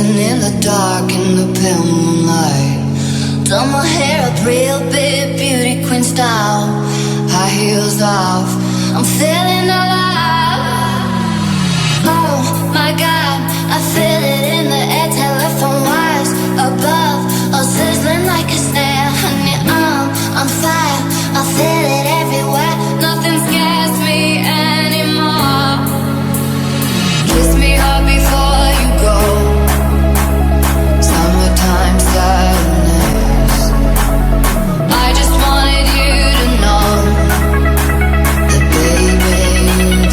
dancing in the dark in the pale moonlight. Done my hair up real big, beauty queen style. High heels off, I'm feeling alive. Oh my God, I feel it in the air. Telephone wires above, all sizzling like a snare. Honey, I'm on fire, I feel it everywhere. Nothing scares me anymore. Kiss me hard before you go. Summertime sadness. I just wanted you to know that baby,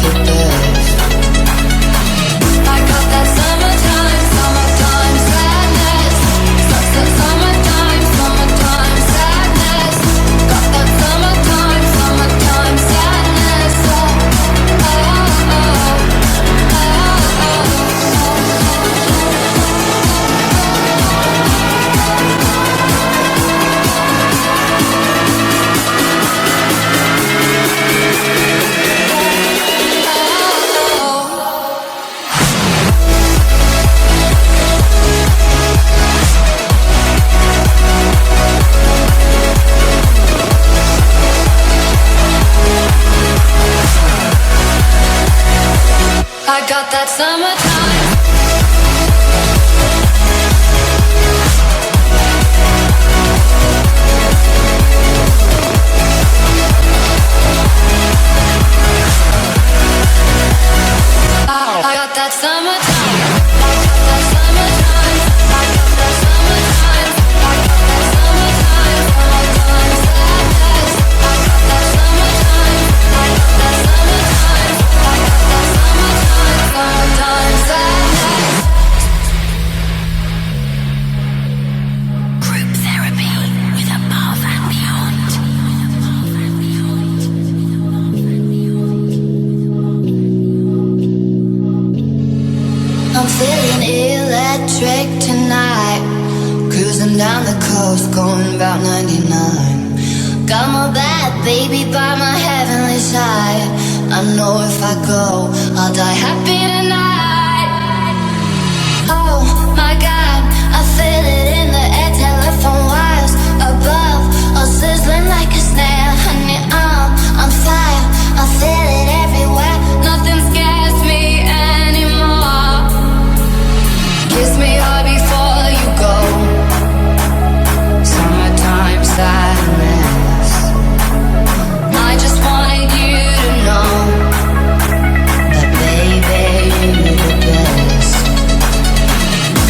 you're the best. I got that summertime sadness. Summertime sadness. Got that summertime sadness. Oh, oh, oh, oh, oh. I got that summertime. I got that summertime. I got that summertime. I got that summertime. I got that summertime. Summertime sadness. I got that summertime. I got that summertime. I got that summertime. Summertime sadness. Group therapy with Above and Beyond. I'm feeling electric tonight. Cruising down the coast, going about 99. Got my bad baby by my heavenly side. I know if I go, I'll die happy tonight. Oh my God, I feel it in the air. Telephone wires above, all sizzling like a snare. Honey, I'm on fire, I feel it everywhere. Nothing scares me anymore. Kiss me hard before you go. Summertime sadness. I just wanted you to know that baby, you're the best.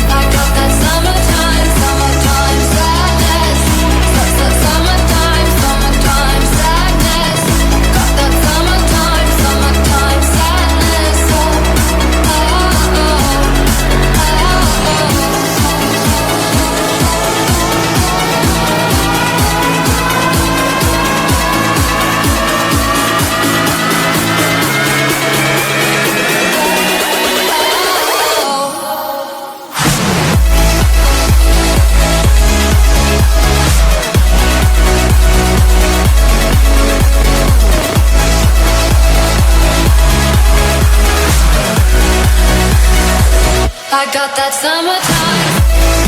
I got that summertime sadness. Summertime sadness. Got that summertime sadness. Oh, oh, oh, oh, I got that summertime.